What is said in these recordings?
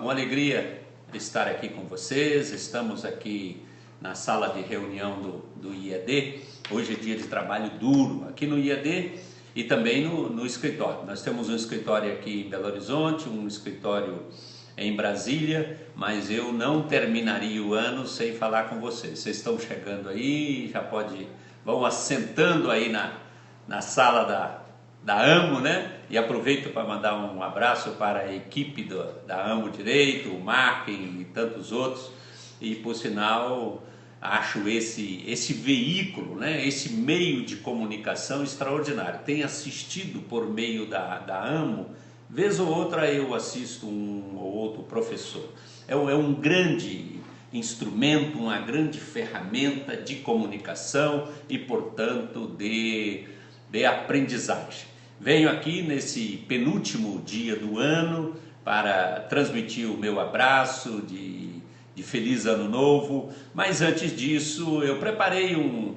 uma alegria estar aqui com vocês. Estamos aqui na sala de reunião do IED. Hoje é dia de trabalho duro aqui no IED e também no escritório. Nós temos um escritório aqui em Belo Horizonte, um escritório em Brasília, mas eu não terminaria o ano sem falar com vocês. Vocês estão chegando aí, vão assentando aí na sala da AMO, né? E aproveito para mandar um abraço para a equipe da AMO Direito, o Marquem e tantos outros. E por sinal, acho esse veículo, né? Esse meio de comunicação extraordinário. Tenho assistido por meio da AMO, vez ou outra eu assisto um ou outro professor. É um grande instrumento, uma grande ferramenta de comunicação e, portanto, de aprendizagem. Venho aqui nesse penúltimo dia do ano para transmitir o meu abraço de Feliz Ano Novo, mas antes disso eu preparei um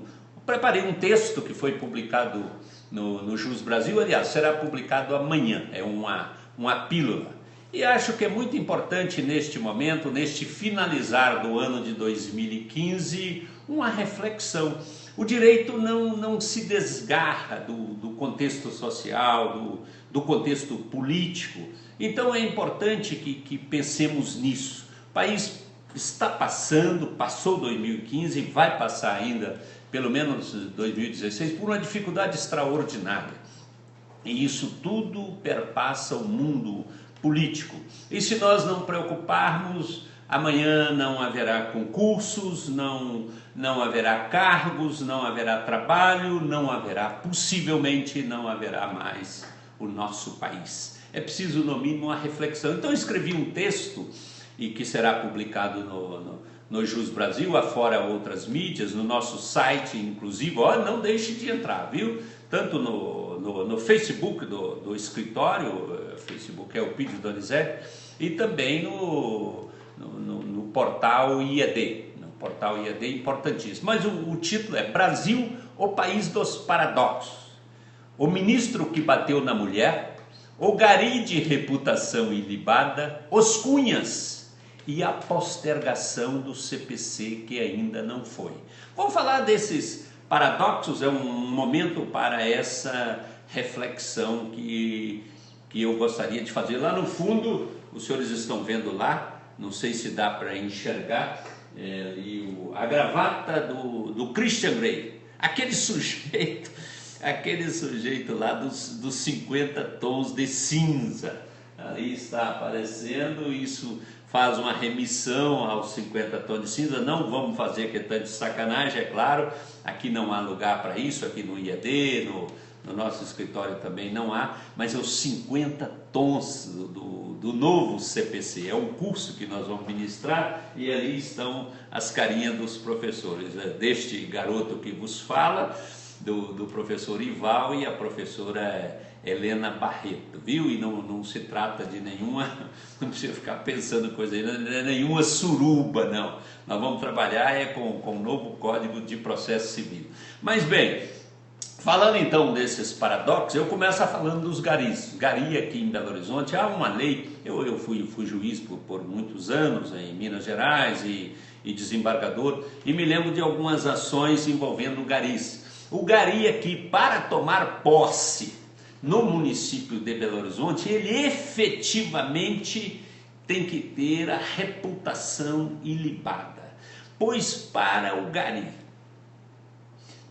texto que foi publicado no JUS Brasil, aliás, será publicado amanhã, é uma pílula. E acho que é muito importante neste momento, neste finalizar do ano de 2015, uma reflexão. O direito não se desgarra do contexto social, do contexto político. Então é importante que pensemos nisso. O país está passou 2015 e vai passar ainda, pelo menos 2016, por uma dificuldade extraordinária. E isso tudo perpassa o mundo político. E se nós não preocuparmos, amanhã não haverá concursos, não haverá cargos, não haverá trabalho, possivelmente não haverá mais o nosso país. É preciso, no mínimo, uma reflexão. Então eu escrevi um texto, e que será publicado no JUS Brasil, afora outras mídias, no nosso site, inclusive. Não deixe de entrar, viu? Tanto no Facebook do escritório, Facebook é o Pídio Donizete, e também no portal IED. No portal IED, importantíssimo. Mas o título é Brasil, o país dos paradoxos. O ministro que bateu na mulher, o gari de reputação ilibada, os cunhas e a postergação do CPC que ainda não foi. Vamos falar desses paradoxos, é um momento para essa reflexão que eu gostaria de fazer. Lá no fundo, os senhores estão vendo lá, não sei se dá para enxergar, a gravata do Christian Grey, aquele sujeito lá dos 50 tons de cinza, ali está aparecendo. Isso faz uma remissão aos 50 tons de cinza. Não vamos fazer aqui tanto de sacanagem, é claro, aqui não há lugar para isso, aqui no IED, no nosso escritório também não há, mas é os 50 tons do novo CPC, é um curso que nós vamos ministrar e ali estão as carinhas dos professores, deste garoto que vos fala, do professor Ival e a professora Helena Barreto, viu? E não se trata de nenhuma, não precisa ficar pensando coisa aí, não é nenhuma suruba, não. Nós vamos trabalhar com o novo Código de Processo Civil. Mas bem, falando então desses paradoxos, eu começo falando dos garis. Gari aqui em Belo Horizonte, há uma lei, eu fui juiz por muitos anos em Minas Gerais e desembargador, e me lembro de algumas ações envolvendo garis. O gari aqui, para tomar posse no município de Belo Horizonte, ele efetivamente tem que ter a reputação ilibada, pois para o gari,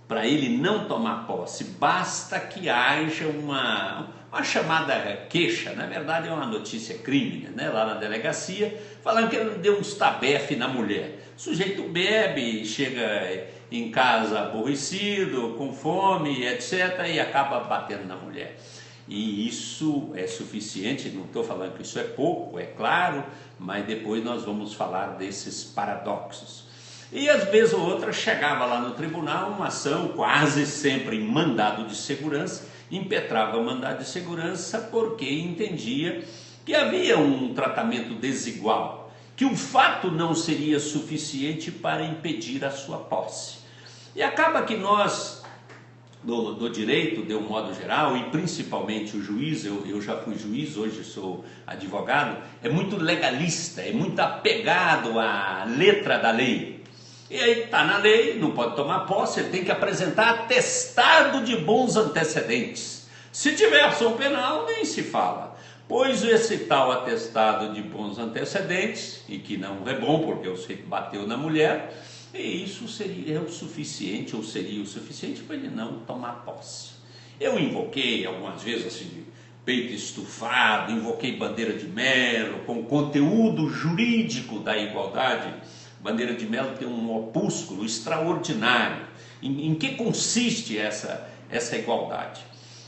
para ele não tomar posse, basta que haja uma chamada queixa, na verdade é uma notícia crime, né? Lá na delegacia, falando que ele deu uns tabefe na mulher. O sujeito bebe, chega em casa aborrecido, com fome, etc., e acaba batendo na mulher. E isso é suficiente, não estou falando que isso é pouco, é claro, mas depois nós vamos falar desses paradoxos. E às vezes ou outra chegava lá no tribunal uma ação, quase sempre em mandado de segurança, impetrava mandado de segurança porque entendia que havia um tratamento desigual, que o fato não seria suficiente para impedir a sua posse. E acaba que nós do direito, de um modo geral, e principalmente o juiz, eu já fui juiz, hoje sou advogado, é muito legalista, é muito apegado à letra da lei. E aí está na lei, não pode tomar posse, ele tem que apresentar atestado de bons antecedentes. Se tiver ação penal, nem se fala. Pois esse tal atestado de bons antecedentes, e que não é bom porque o sujeito bateu na mulher, e isso seria o suficiente, ou seria o suficiente para ele não tomar posse. Eu invoquei algumas vezes assim, de peito estufado, invoquei Bandeira de Mello, com conteúdo jurídico da igualdade. Bandeira de Mello tem um opúsculo extraordinário. Em que consiste essa igualdade?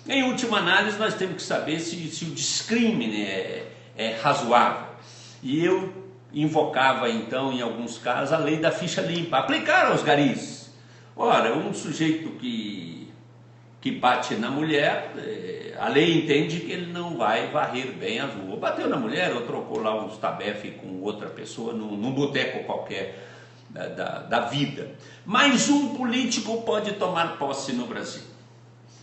Em última análise, nós temos que saber se o discrimine é razoável. E eu invocava então, em alguns casos, a lei da ficha limpa, aplicar aos garis. Ora, um sujeito que bate na mulher, a lei entende que ele não vai varrer bem as ruas. Bateu na mulher, ou trocou lá uns tabefe com outra pessoa, num boteco qualquer da vida. Mas um político pode tomar posse no Brasil.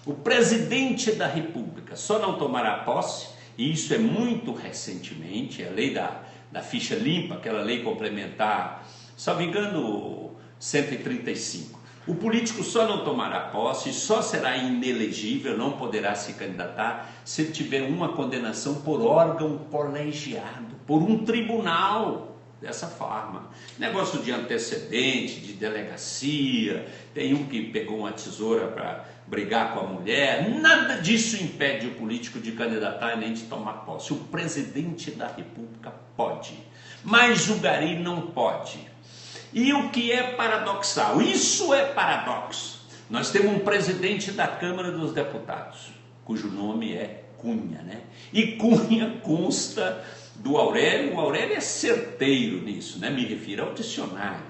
O presidente da República só não tomará posse, e isso é muito recentemente, a lei da ficha limpa, aquela lei complementar, salvo engano, 135. O político só não tomará posse, só será inelegível, não poderá se candidatar, se ele tiver uma condenação por órgão colegiado, por um tribunal, dessa forma. Negócio de antecedente, de delegacia, tem um que pegou uma tesoura para brigar com a mulher, nada disso impede o político de candidatar nem de tomar posse. O presidente da República pode, mas o gari não pode. E o que é paradoxal? Isso é paradoxo. Nós temos um presidente da Câmara dos Deputados, cujo nome é Cunha, né? E Cunha consta do Aurélio. O Aurélio é certeiro nisso, né? Me refiro ao dicionário.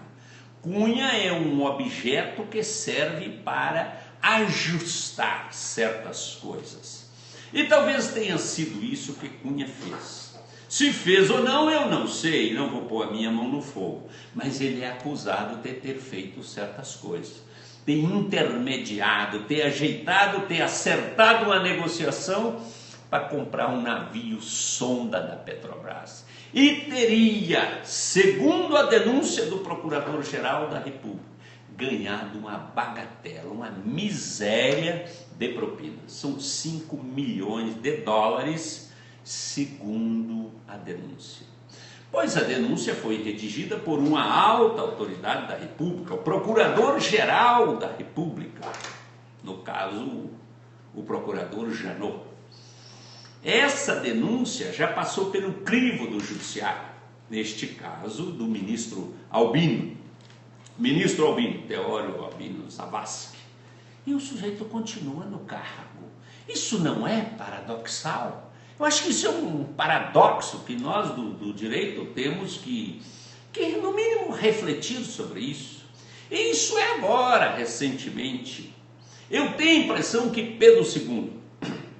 Cunha é um objeto que serve para ajustar certas coisas. E talvez tenha sido isso que Cunha fez. Se fez ou não, eu não sei, não vou pôr a minha mão no fogo. Mas ele é acusado de ter feito certas coisas. Ter intermediado, ter ajeitado, ter acertado uma negociação para comprar um navio sonda da Petrobras. E teria, segundo a denúncia do Procurador-Geral da República, ganhado uma bagatela, uma miséria de propina. São 5 milhões de dólares, segundo a denúncia. Pois a denúncia foi redigida por uma alta autoridade da República, o Procurador-Geral da República, no caso, o Procurador Janot. Essa denúncia já passou pelo crivo do Judiciário, neste caso do ministro Albino. Ministro Albino, Teório Albino Zavascki. E o sujeito continua no cargo. Isso não é paradoxal? Eu acho que isso é um paradoxo que nós do direito temos que no mínimo refletir sobre isso. E isso é agora, recentemente. Eu tenho a impressão que Pedro II,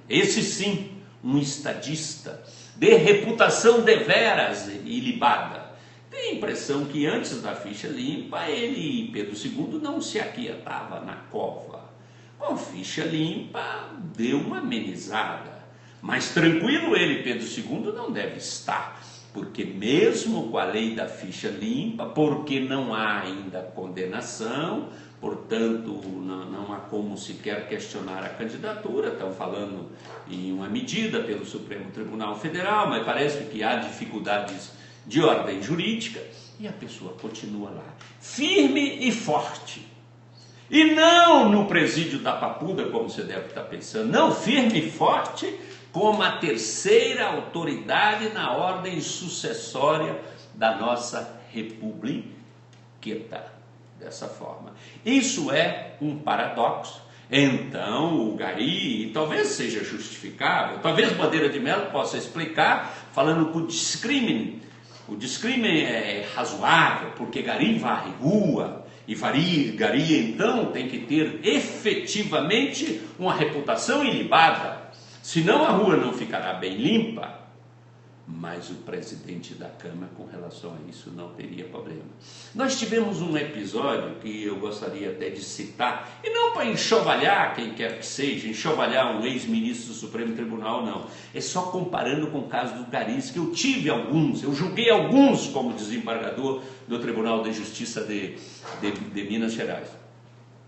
esse sim, um estadista, de reputação deveras ilibada, tem a impressão que antes da ficha limpa, ele, Pedro II, não se aquietava na cova. Com ficha limpa, deu uma amenizada. Mas tranquilo ele, Pedro II, não deve estar, porque mesmo com a lei da ficha limpa, porque não há ainda condenação, portanto, não há como sequer questionar a candidatura. Estão falando em uma medida pelo Supremo Tribunal Federal, mas parece que há dificuldades de ordem jurídica, e a pessoa continua lá, firme e forte. E não no presídio da Papuda, como você deve estar pensando, não, firme e forte como a terceira autoridade na ordem sucessória da nossa república, dessa forma. Isso é um paradoxo. Então o gari talvez seja justificável, talvez Bandeira de Mello possa explicar, falando que o discrime é razoável, porque gari varre rua, e gari então tem que ter efetivamente uma reputação ilibada, senão a rua não ficará bem limpa. mas o presidente da Câmara, com relação a isso, não teria problema. Nós tivemos um episódio que eu gostaria até de citar, e não para enxovalhar quem quer que seja, enxovalhar um ex-ministro do Supremo Tribunal, não. É só comparando com o caso do Garis, que eu tive alguns, eu julguei alguns como desembargador do Tribunal de Justiça de Minas Gerais,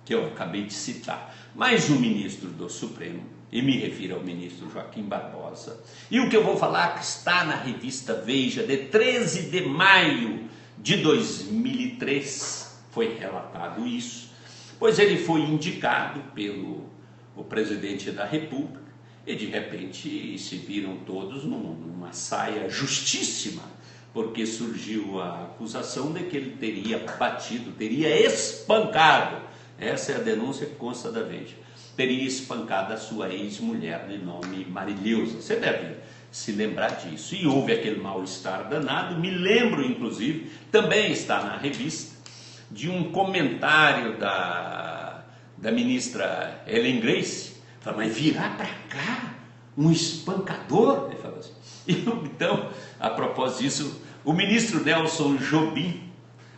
que eu acabei de citar. Mas o ministro do Supremo, e me refiro ao ministro Joaquim Barbosa, e o que eu vou falar que está na revista Veja, de 13 de maio de 2003, foi relatado isso, pois ele foi indicado pelo o presidente da República, e de repente se viram todos numa saia justíssima, porque surgiu a acusação de que ele teria batido, teria espancado, essa é a denúncia que consta da Veja, teria espancado a sua ex-mulher de nome Marileusa. Você deve se lembrar disso. E houve aquele mal-estar danado. Me lembro, inclusive, também está na revista, de um comentário da ministra Ellen Grace. Fala, mas virá para cá um espancador? Ele falou assim. E, então, a propósito disso, o ministro Nelson Jobim,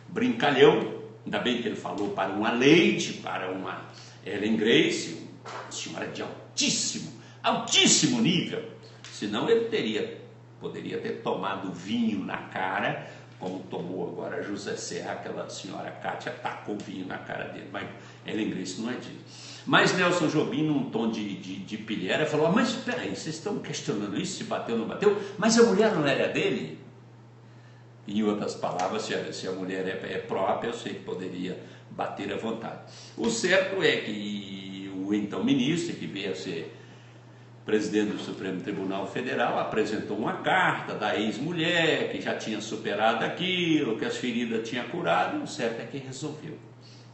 brincalhão, ainda bem que ele falou para uma Leite, para uma Ellen Grace, uma senhora de altíssimo nível, senão ele poderia ter tomado vinho na cara, como tomou agora José Serra, aquela senhora Cátia tacou vinho na cara dele, mas Ellen Grace não é disso. Mas Nelson Jobim, num tom de pilheira, falou, mas espera aí, vocês estão questionando isso, se bateu ou não bateu, mas a mulher não era dele? Em outras palavras, se a mulher é própria, eu sei que poderia bater à vontade. O certo é que o então ministro, que veio a ser presidente do Supremo Tribunal Federal, apresentou uma carta da ex-mulher, que já tinha superado aquilo, que as feridas tinham curado, e o certo é que resolveu.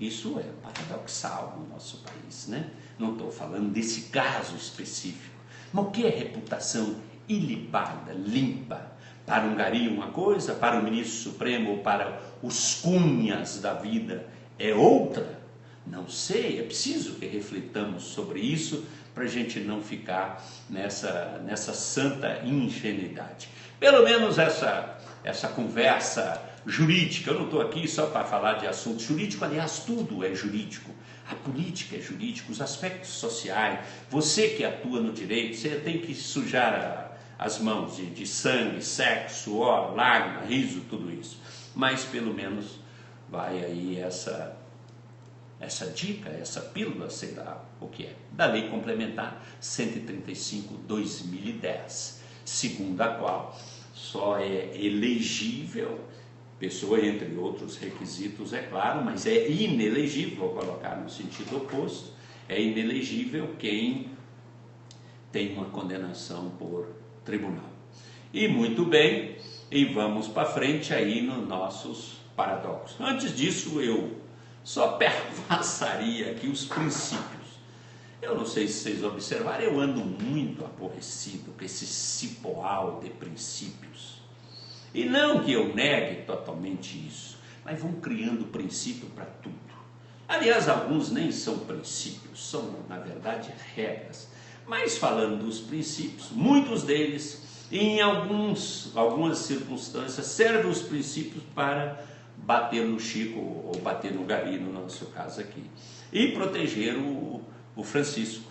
Isso é paradoxal no nosso país, né? Não estou falando desse caso específico. Mas o que é reputação ilibada, limpa? Para um gari uma coisa, para o ministro Supremo ou para os cunhas da vida é outra? Não sei, é preciso que reflitamos sobre isso para a gente não ficar nessa santa ingenuidade. Pelo menos essa conversa jurídica, eu não estou aqui só para falar de assunto jurídico, aliás, tudo é jurídico. A política é jurídica, os aspectos sociais, você que atua no direito, você tem que sujar as mãos de sangue, sexo, suor, lágrima, riso, tudo isso. Mas pelo menos vai aí essa dica, essa pílula, sei lá o que é, da Lei Complementar 135/2010, segundo a qual só é elegível, pessoa entre outros requisitos, é claro, mas é inelegível, vou colocar no sentido oposto, é inelegível quem tem uma condenação por tribunal. E muito bem, e vamos para frente aí nos nossos paradoxos. Antes disso, eu só perpassaria aqui os princípios. Eu não sei se vocês observaram, eu ando muito aborrecido com esse cipoal de princípios. E não que eu negue totalmente isso, mas vão criando princípio para tudo. Aliás, alguns nem são princípios, são, na verdade, regras. Mas falando dos princípios, muitos deles, em algumas circunstâncias, servem os princípios para bater no Chico ou bater no Gari, no nosso caso aqui. E proteger o Francisco,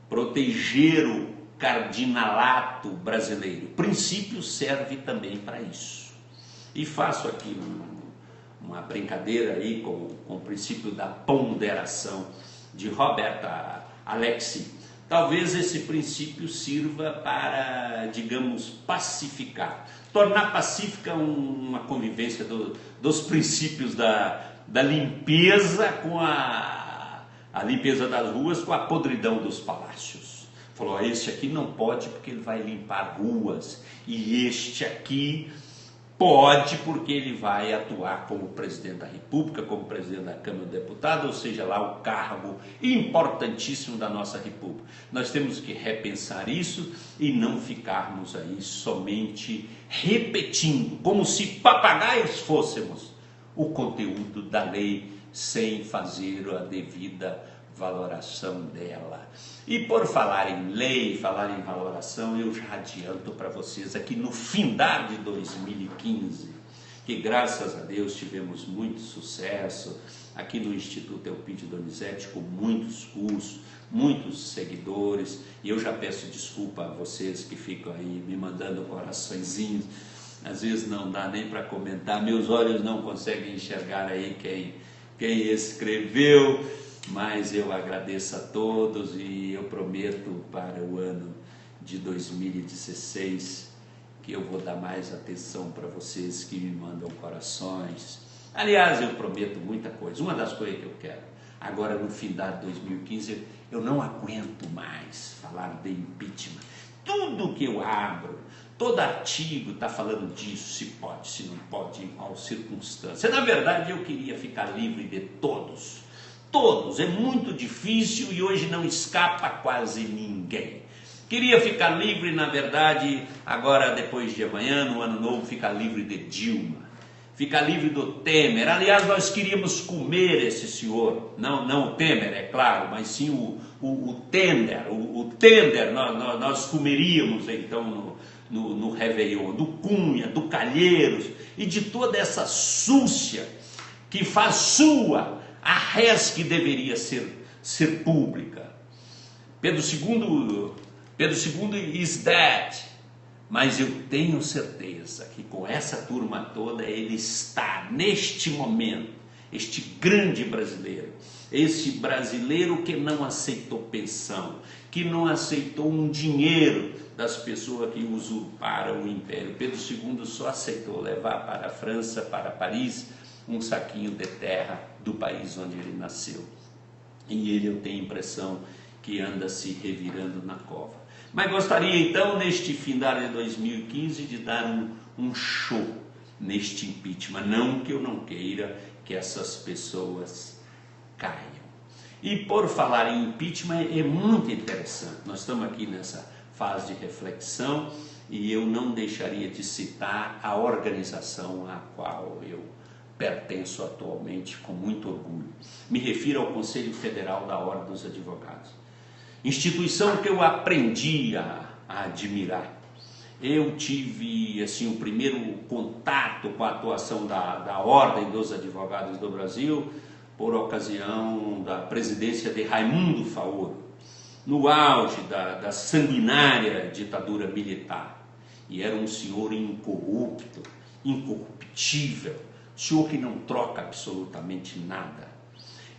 proteger o cardinalato brasileiro. Princípio serve também para isso. E faço aqui uma brincadeira aí com o princípio da ponderação de Roberta Alexi. Talvez esse princípio sirva para, digamos, pacificar, tornar pacífica uma convivência dos princípios da limpeza com a limpeza das ruas com a podridão dos palácios. Falou, este aqui não pode porque ele vai limpar ruas, e este aqui pode porque ele vai atuar como presidente da República, como presidente da Câmara dos Deputados, ou seja, lá o cargo importantíssimo da nossa República. Nós temos que repensar isso e não ficarmos aí somente repetindo, como se papagaios fôssemos, o conteúdo da lei sem fazer a devida valoração dela. E por falar em lei, falar em valoração, eu já adianto para vocês aqui no findar de 2015, que graças a Deus tivemos muito sucesso aqui no Instituto Elpidio Donizete, com muitos cursos, muitos seguidores, e eu já peço desculpa a vocês que ficam aí me mandando coraçõezinhos, às vezes não dá nem para comentar, meus olhos não conseguem enxergar aí quem escreveu, mas eu agradeço a todos e eu prometo para o ano de 2016 que eu vou dar mais atenção para vocês que me mandam corações. Aliás, eu prometo muita coisa. Uma das coisas que eu quero, agora no findar de 2015, eu não aguento mais falar de impeachment. Tudo que eu abro, todo artigo está falando disso, se pode, se não pode, em qual circunstância. Na verdade, eu queria ficar livre de todos. Todos, é muito difícil e hoje não escapa quase ninguém. Queria ficar livre, na verdade, agora depois de amanhã, no ano novo, ficar livre de Dilma, ficar livre do Temer. Aliás, nós queríamos comer esse senhor, não o Temer, é claro, mas sim o Tender, o Tender, nós comeríamos então no Réveillon, do Cunha, do Calheiros e de toda essa súcia que faz sua a res que deveria ser pública. Pedro II is dead, mas eu tenho certeza que com essa turma toda ele está neste momento, este grande brasileiro, esse brasileiro que não aceitou pensão, que não aceitou um dinheiro das pessoas que usurparam o império. Pedro II só aceitou levar para a França, para Paris, um saquinho de terra do país onde ele nasceu. E ele, eu tenho a impressão que anda se revirando na cova. Mas gostaria então, neste findar de 2015, de dar um show neste impeachment. Não que eu não queira que essas pessoas caiam. E por falar em impeachment, é muito interessante. Nós estamos aqui nessa fase de reflexão e eu não deixaria de citar a organização a qual eu pertenço atualmente com muito orgulho. Me refiro ao Conselho Federal da Ordem dos Advogados. Instituição que eu aprendi a admirar. Eu tive assim, o primeiro contato com a atuação da Ordem dos Advogados do Brasil por ocasião da presidência de Raimundo Faoro, no auge da sanguinária ditadura militar. E era um senhor incorrupto, incorruptível, senhor que não troca absolutamente nada.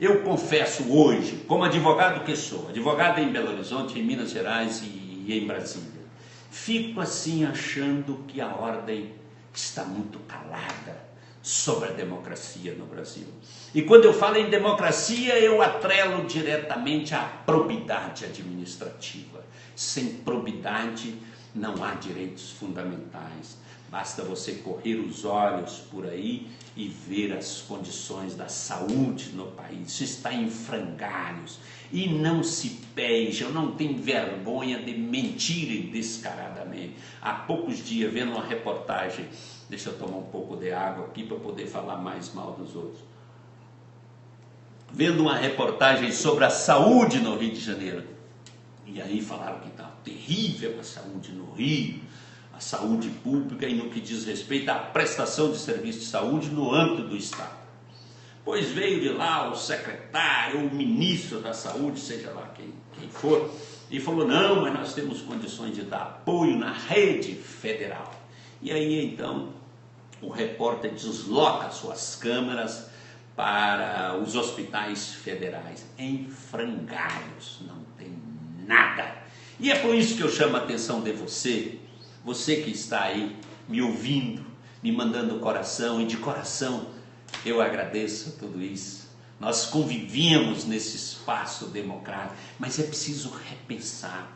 Eu confesso hoje, como advogado que sou, advogado em Belo Horizonte, em Minas Gerais e em Brasília, fico assim achando que a ordem está muito calada sobre a democracia no Brasil. E quando eu falo em democracia, eu atrelo diretamente à probidade administrativa. Sem probidade não há direitos fundamentais. Basta você correr os olhos por aí e ver as condições da saúde no país. Isso está em frangalhos. E não se pejam, não tem vergonha de mentirem descaradamente. Há poucos dias, vendo uma reportagem, deixa eu tomar um pouco de água aqui para poder falar mais mal dos outros. Vendo uma reportagem sobre a saúde no Rio de Janeiro. E aí falaram que está terrível a saúde no Rio. A saúde pública e no que diz respeito à prestação de serviço de saúde no âmbito do Estado. Pois veio de lá o secretário, o ministro da saúde, seja lá quem for, e falou, não, mas nós temos condições de dar apoio na rede federal. E aí então o repórter desloca suas câmeras para os hospitais federais. Em frangalhos, não tem nada. E é por isso que eu chamo a atenção de você que está aí me ouvindo, me mandando coração, e de coração eu agradeço tudo isso. Nós convivíamos nesse espaço democrático, mas é preciso repensar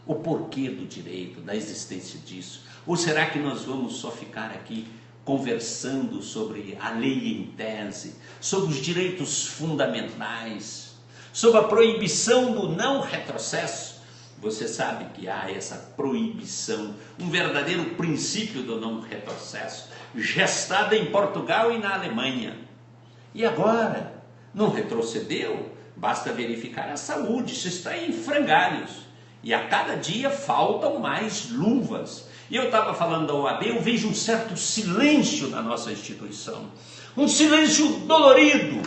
o porquê do direito, da existência disso. Ou será que nós vamos só ficar aqui conversando sobre a lei em tese, sobre os direitos fundamentais, sobre a proibição do não retrocesso? Você sabe que há essa proibição, um verdadeiro princípio do não retrocesso, gestado em Portugal e na Alemanha. E agora? Não retrocedeu? Basta verificar a saúde, isso está em frangalhos. E a cada dia faltam mais luvas. E eu estava falando da OAB, eu vejo um certo silêncio na nossa instituição. Um silêncio dolorido.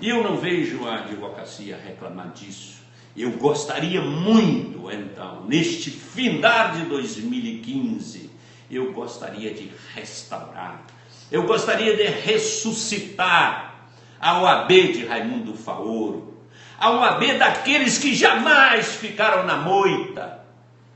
E eu não vejo a advocacia reclamar disso. Eu gostaria muito, então, neste findar de 2015, eu gostaria de restaurar, eu gostaria de ressuscitar a OAB de Raimundo Faoro, a OAB daqueles que jamais ficaram na moita,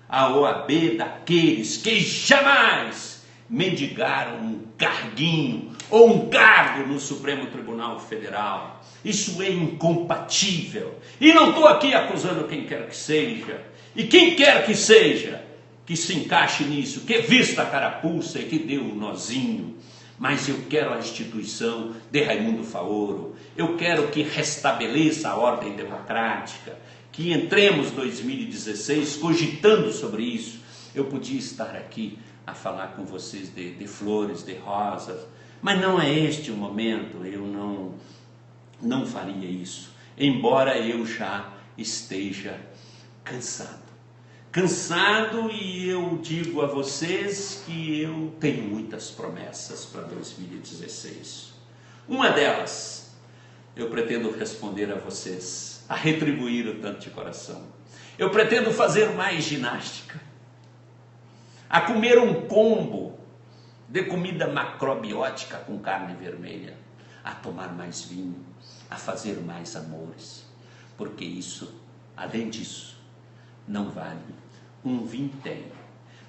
a OAB daqueles que jamais mendigaram um carguinho ou um cargo no Supremo Tribunal Federal. Isso é incompatível. E não estou aqui acusando quem quer que seja. E quem quer que seja, que se encaixe nisso, que vista a carapuça e que dê um nozinho. Mas eu quero a instituição de Raimundo Faoro. Eu quero que restabeleça a ordem democrática. Que entremos 2016 cogitando sobre isso. Eu podia estar aqui a falar com vocês de flores, de rosas. Mas não é este o momento. Eu não faria isso, embora eu já esteja cansado, e eu digo a vocês que eu tenho muitas promessas para 2016. Uma delas, eu pretendo responder a vocês, a retribuir o tanto de coração. Eu pretendo fazer mais ginástica, a comer um combo de comida macrobiótica com carne vermelha, a tomar mais vinho, a fazer mais amores, porque isso, além disso, não vale um vintém.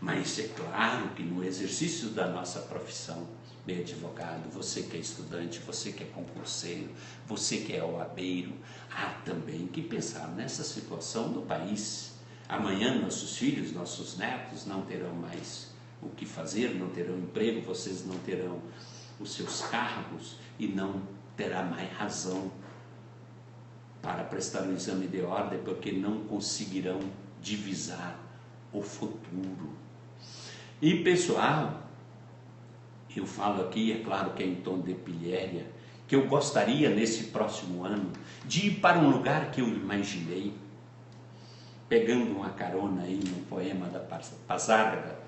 Mas é claro que no exercício da nossa profissão de advogado, você que é estudante, você que é concurseiro, você que é OABeiro, há também que pensar nessa situação do país. Amanhã nossos filhos, nossos netos não terão mais o que fazer, não terão emprego, vocês não terão os seus cargos e não terá mais razão para prestar um exame de ordem, porque não conseguirão divisar o futuro. E pessoal, eu falo aqui, é claro que é em tom de pilhéria, que eu gostaria nesse próximo ano de ir para um lugar que eu imaginei, pegando uma carona aí no poema da Pazárgada.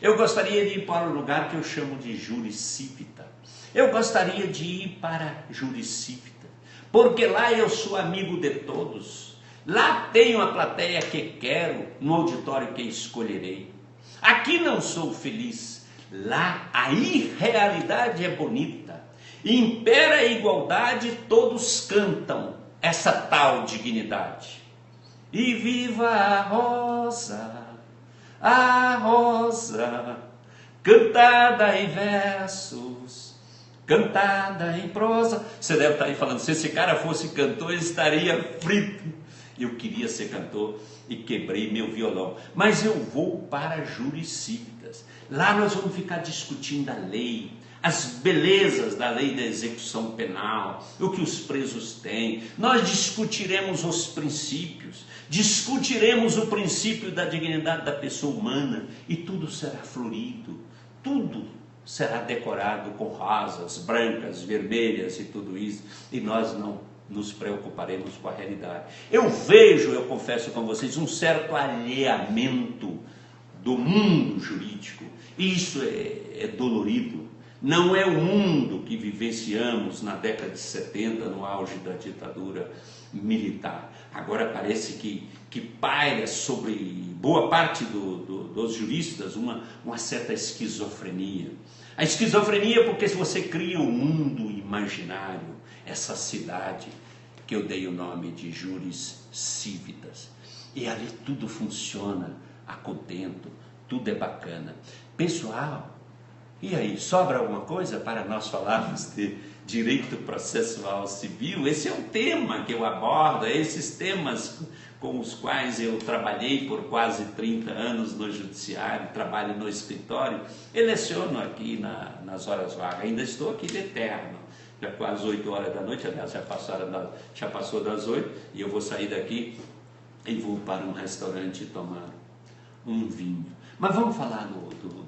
Eu gostaria de ir para um lugar que eu chamo de Juricívita. Eu gostaria de ir para Juricívita, porque lá eu sou amigo de todos. Lá tenho a plateia que quero, no auditório que escolherei. Aqui não sou feliz. Lá a irrealidade é bonita. Impera a igualdade, todos cantam essa tal dignidade. E viva a rosa, cantada em versos, cantada em prosa. Você deve estar aí falando, se esse cara fosse cantor, ele estaria frito. Eu queria ser cantor e quebrei meu violão. Mas eu vou para Juricívitas. Lá nós vamos ficar discutindo a lei, as belezas da lei da execução penal, o que os presos têm. Nós discutiremos os princípios, discutiremos o princípio da dignidade da pessoa humana, e tudo será florido, tudo será decorado com rosas, brancas, vermelhas e tudo isso, e nós não nos preocuparemos com a realidade. Eu vejo, eu confesso com vocês, um certo alheamento do mundo jurídico, e isso é dolorido. Não é o mundo que vivenciamos na década de 70, no auge da ditadura militar. Agora parece que paira sobre boa parte dos juristas uma certa esquizofrenia. A esquizofrenia porque se você cria um mundo imaginário, essa cidade que eu dei o nome de Juricívitas, e ali tudo funciona a contento, tudo é bacana. Pessoal, e aí, sobra alguma coisa para nós falarmos de direito processual civil? Esse é um tema que eu abordo, esses temas com os quais eu trabalhei por quase 30 anos no judiciário, trabalho no escritório, e leciono aqui nas horas vagas. Ainda estou aqui de eterno, já quase 8 horas da noite, aliás, já passou das 8, e eu vou sair daqui e vou para um restaurante tomar um vinho. Mas vamos falar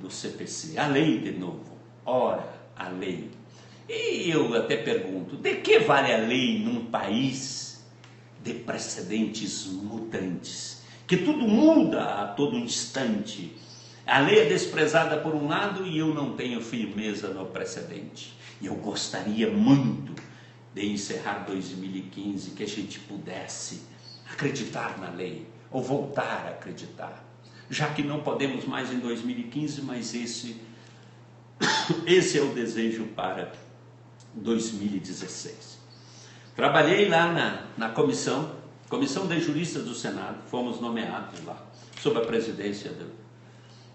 do CPC, a lei de novo. Ora, a lei. E eu até pergunto, de que vale a lei num país de precedentes mutantes, que tudo muda a todo instante. A lei é desprezada por um lado e eu não tenho firmeza no precedente. E eu gostaria muito de encerrar 2015, que a gente pudesse acreditar na lei, ou voltar a acreditar. Já que não podemos mais em 2015, mas esse é o desejo para 2016. Trabalhei lá na comissão de juristas do Senado, fomos nomeados lá, sob a presidência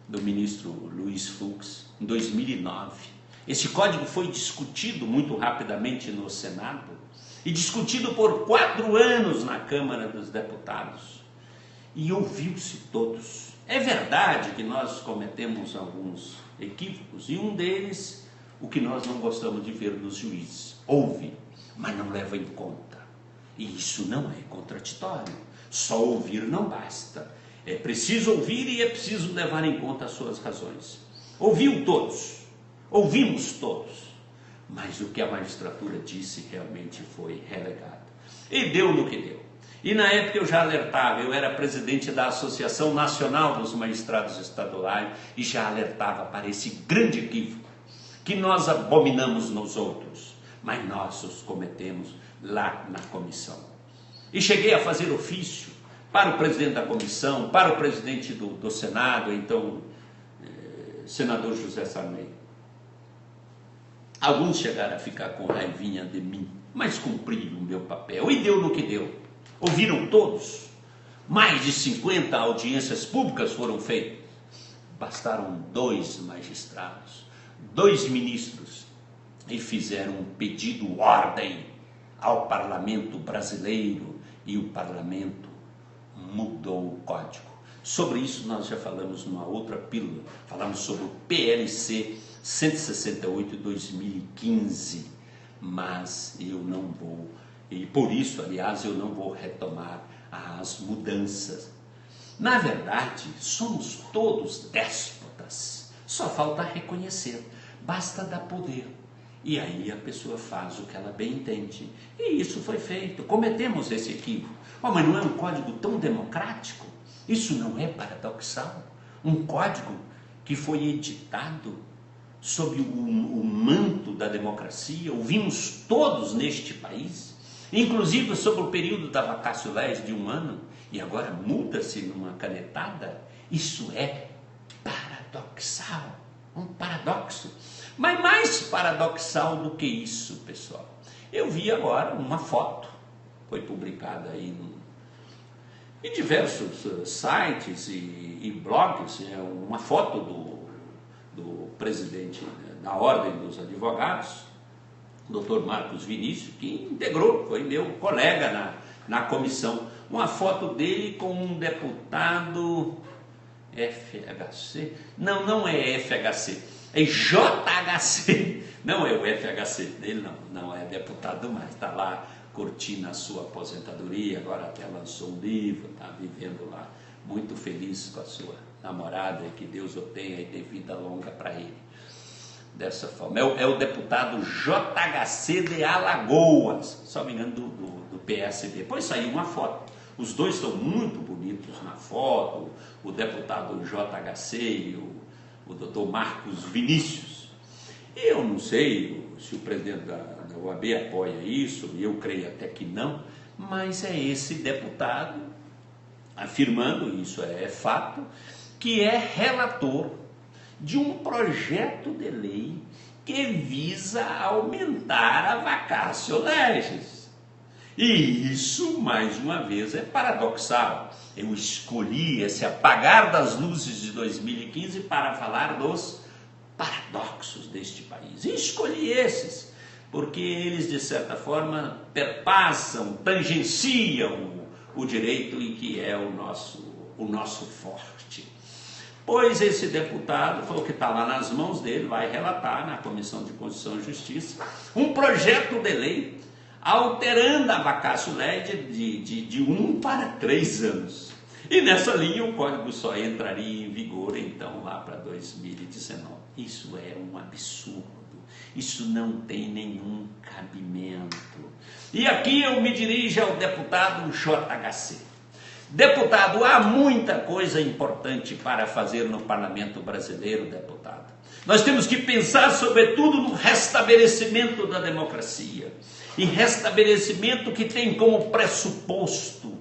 do ministro Luiz Fux, em 2009. Esse código foi discutido muito rapidamente no Senado e discutido por 4 anos na Câmara dos Deputados. E ouviu-se todos. É verdade que nós cometemos alguns equívocos, e um deles, o que nós não gostamos de ver nos juízes. Ouve, mas não leva em conta. E isso não é contraditório. Só ouvir não basta. É preciso ouvir e é preciso levar em conta as suas razões. Ouviu todos, ouvimos todos, mas o que a magistratura disse realmente foi relegado. E deu no que deu. E na época eu já alertava, eu era presidente da Associação Nacional dos Magistrados Estaduais e já alertava para esse grande equívoco que nós abominamos nos outros, mas nós os cometemos lá na comissão. E cheguei a fazer ofício para o presidente da comissão, para o presidente do Senado, então senador José Sarney. Alguns chegaram a ficar com raivinha de mim, mas cumpri o meu papel e deu no que deu. Ouviram todos. Mais de 50 audiências públicas foram feitas. Bastaram 2 magistrados, 2 ministros, e fizeram um pedido ordem ao parlamento brasileiro, e o parlamento mudou o código. Sobre isso nós já falamos numa outra pílula, falamos sobre o PLC 168/2015, mas eu não vou, e por isso, aliás, eu não vou retomar as mudanças. Na verdade, somos todos déspotas, só falta reconhecer, basta dar poder. E aí a pessoa faz o que ela bem entende. E isso foi feito, cometemos esse equívoco. Oh, mas não é um código tão democrático? Isso não é paradoxal? Um código que foi editado sob o manto da democracia, ouvimos todos neste país, inclusive sobre o período da vacatio legis de 1 ano, e agora muda-se numa canetada. Isso é paradoxal, um paradoxo. Mas mais paradoxal do que isso, pessoal, eu vi agora uma foto, foi publicada aí em diversos sites e blogs, uma foto do presidente da Ordem dos Advogados, Dr. Marcos Vinícius, que integrou, foi meu colega na comissão, uma foto dele com um deputado FHC, não é FHC, é JHC, não é o FHC dele, não é deputado mais, está lá curtindo a sua aposentadoria, agora até lançou um livro, está vivendo lá, muito feliz com a sua namorada, e que Deus o tenha e dê vida longa para ele. Dessa forma, é o deputado JHC de Alagoas, só me engano, do PSB. Depois saiu uma foto, os dois estão muito bonitos na foto, o deputado JHC e o doutor Marcos Vinícius. Eu não sei se o presidente da OAB apoia isso, eu creio até que não, mas é esse deputado afirmando, isso é fato, que é relator de um projeto de lei que visa aumentar a vacatio legis. E isso, mais uma vez, é paradoxal. Eu escolhi esse apagar das luzes de 2015 para falar dos paradoxos deste país. E escolhi esses, porque eles, de certa forma, perpassam, tangenciam o direito e que é o nosso forte. Pois esse deputado falou que está lá nas mãos dele, vai relatar na Comissão de Constituição e Justiça, um projeto de lei alterando a vacatio legis de 1 para 3 anos. E nessa linha o código só entraria em vigor então lá para 2019. Isso é um absurdo. Isso não tem nenhum cabimento. E aqui eu me dirijo ao deputado JHC. Deputado, há muita coisa importante para fazer no parlamento brasileiro, deputado. Nós temos que pensar, sobretudo, no restabelecimento da democracia. E restabelecimento que tem como pressuposto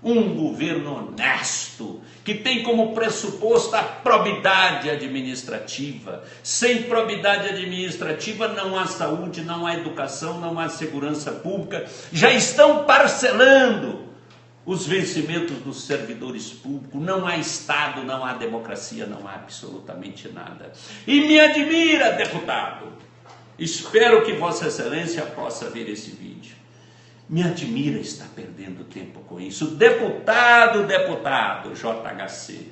um governo honesto, que tem como pressuposto a probidade administrativa. Sem probidade administrativa não há saúde, não há educação, não há segurança pública. Já estão parcelando os vencimentos dos servidores públicos. Não há Estado, não há democracia, não há absolutamente nada. E me admira, deputado, espero que Vossa Excelência possa ver esse vídeo. Me admira estar perdendo tempo com isso. Deputado JHC,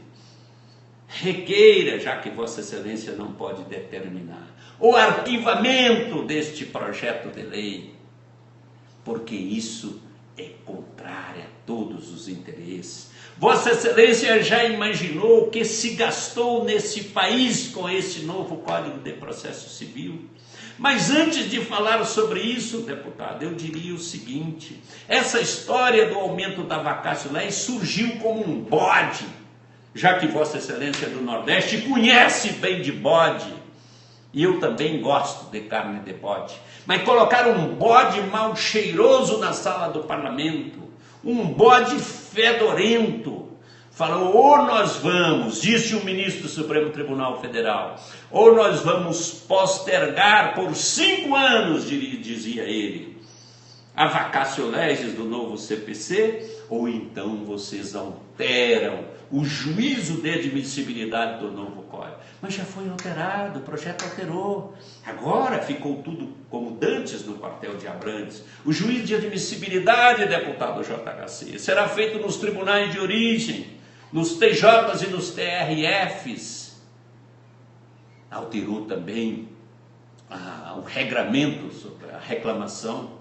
requeira, já que Vossa Excelência não pode determinar, o arquivamento deste projeto de lei, porque isso é contrário a todos os interesses. Vossa Excelência já imaginou o que se gastou nesse país com esse novo Código de Processo Civil? Mas antes de falar sobre isso, deputado, eu diria o seguinte: essa história do aumento da vacatio legis surgiu como um bode, já que Vossa Excelência do Nordeste conhece bem de bode, e eu também gosto de carne de bode, mas colocaram um bode mal cheiroso na sala do parlamento, um bode fedorento. Falou, ou nós vamos, disse o ministro do Supremo Tribunal Federal, ou nós vamos postergar por 5 anos, dizia ele, a vacatio legis do novo CPC, ou então vocês alteram o juízo de admissibilidade do novo Código. Mas já foi alterado, o projeto alterou. Agora ficou tudo como dantes no quartel de Abrantes. O juízo de admissibilidade, deputado JHC, será feito nos tribunais de origem, nos TJs e nos TRFs. Alterou também o regramento sobre a reclamação.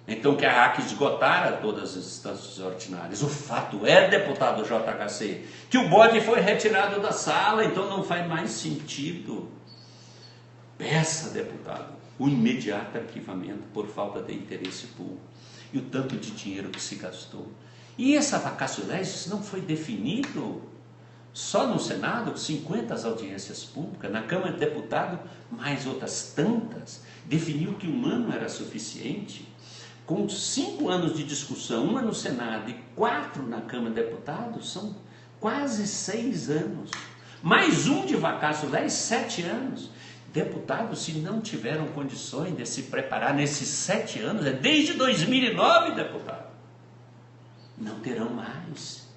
Então que a AC esgotara todas as instâncias ordinárias. O fato é, deputado JHC, que o bode foi retirado da sala, então não faz mais sentido. Peça, deputado, o imediato arquivamento por falta de interesse público e o tanto de dinheiro que se gastou. E essa vacatio legis não foi definido só no Senado, 50 audiências públicas, na Câmara de Deputados, mais outras tantas, definiu que 1 ano era suficiente. Com 5 anos de discussão, 1 no Senado e 4 na Câmara de Deputados, são quase 6 anos. Mais um de vacatio legis, 7 anos. Deputados, se não tiveram condições de se preparar nesses 7 anos, é desde 2009, deputado, não terão mais.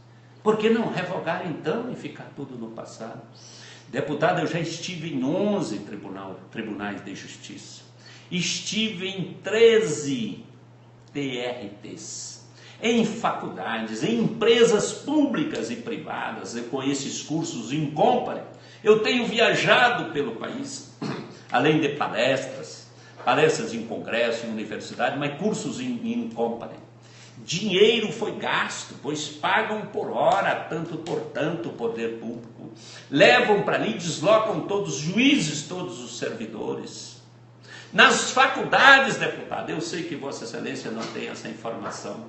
Por que não revogar então e ficar tudo no passado? Deputado, eu já estive em 11 tribunais de justiça. Estive em 13 TRTs, em faculdades, em empresas públicas e privadas, com esses cursos in compare. Eu tenho viajado pelo país, além de palestras em congresso, em universidade, mas cursos in compare. Dinheiro foi gasto, pois pagam por hora, tanto por tanto, o poder público. Levam para ali, deslocam todos os juízes, todos os servidores. Nas faculdades, deputado, eu sei que Vossa Excelência não tem essa informação,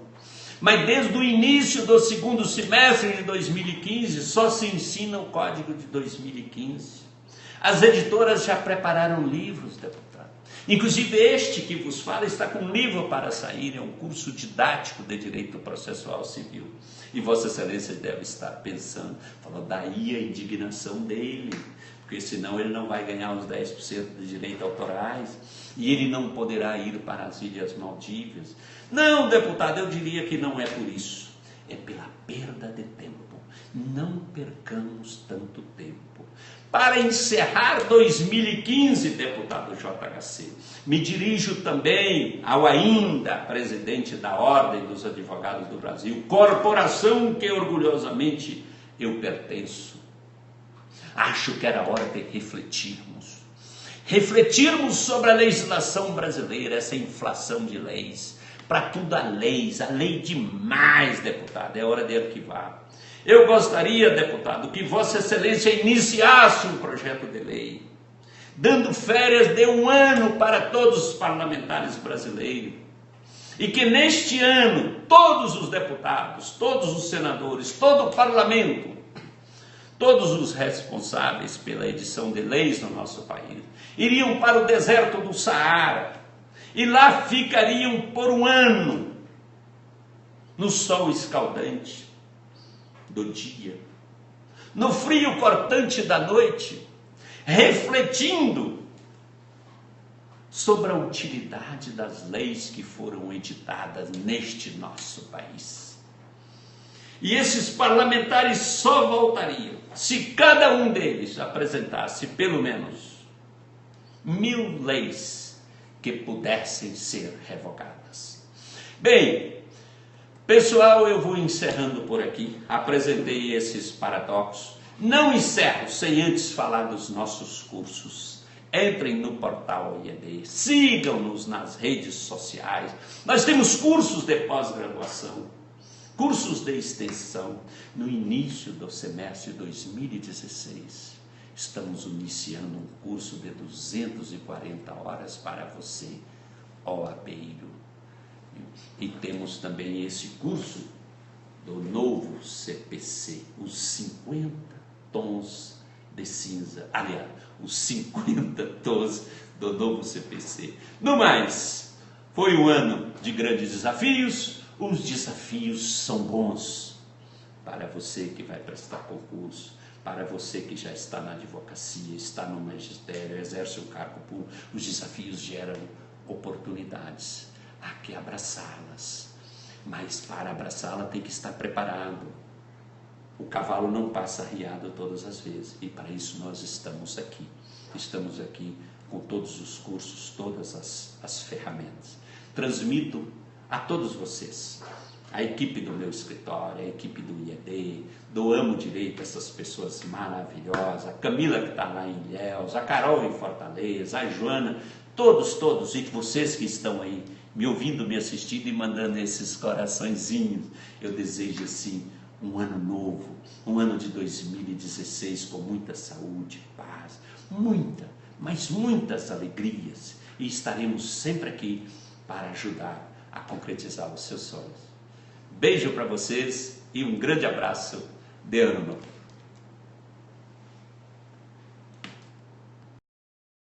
mas desde o início do 2º semestre de 2015, só se ensina o Código de 2015. As editoras já prepararam livros, deputado. Inclusive este que vos fala está com um livro para sair, é um curso didático de Direito Processual Civil. E Vossa Excelência deve estar pensando, falou, daí a indignação dele, porque senão ele não vai ganhar os 10% de direitos autorais e ele não poderá ir para as Ilhas Maldivas. Não, deputado, eu diria que não é por isso, é pela perda de tempo. Não percamos tanto tempo. Para encerrar 2015, deputado JHC, me dirijo também ao ainda presidente da Ordem dos Advogados do Brasil, corporação que orgulhosamente eu pertenço. Acho que era hora de refletirmos sobre a legislação brasileira, essa inflação de leis. Para tudo há leis, a lei demais, deputado, é hora de arquivar. Eu gostaria, deputado, que Vossa Excelência iniciasse um projeto de lei, dando férias de 1 ano para todos os parlamentares brasileiros. E que neste ano, todos os deputados, todos os senadores, todo o parlamento, todos os responsáveis pela edição de leis no nosso país, iriam para o deserto do Saara, e lá ficariam por 1 ano, no sol escaldante do dia, no frio cortante da noite, refletindo sobre a utilidade das leis que foram editadas neste nosso país. E esses parlamentares só voltariam se cada um deles apresentasse pelo menos 1000 leis que pudessem ser revogadas. Bem, pessoal, eu vou encerrando por aqui. Apresentei esses paradoxos. Não encerro sem antes falar dos nossos cursos. Entrem no portal IED, sigam-nos nas redes sociais. Nós temos cursos de pós-graduação, cursos de extensão. No início do semestre 2016, estamos iniciando um curso de 240 horas para você, OABeiro. E temos também esse curso do novo CPC, os 50 tons de cinza. Aliás, os 50 tons do novo CPC. No mais, foi um ano de grandes desafios. Os desafios são bons para você que vai prestar concurso, para você que já está na advocacia, está no magistério, exerce um cargo público. Os desafios geram oportunidades. Há que abraçá-las, mas para abraçá-la tem que estar preparado. O cavalo não passa arriado todas as vezes, e para isso nós estamos aqui. Estamos aqui com todos os cursos, todas as ferramentas. Transmito a todos vocês, a equipe do meu escritório, a equipe do IED, do Amo Direito, essas pessoas maravilhosas, a Camila que está lá em Ilhéus, a Carol em Fortaleza, a Joana, todos, e vocês que estão aí me ouvindo, me assistindo e mandando esses coraçõezinhos. Eu desejo assim um ano novo, um ano de 2016 com muita saúde, paz, mas muitas alegrias, e estaremos sempre aqui para ajudar a concretizar os seus sonhos. Beijo para vocês e um grande abraço de Ano Novo.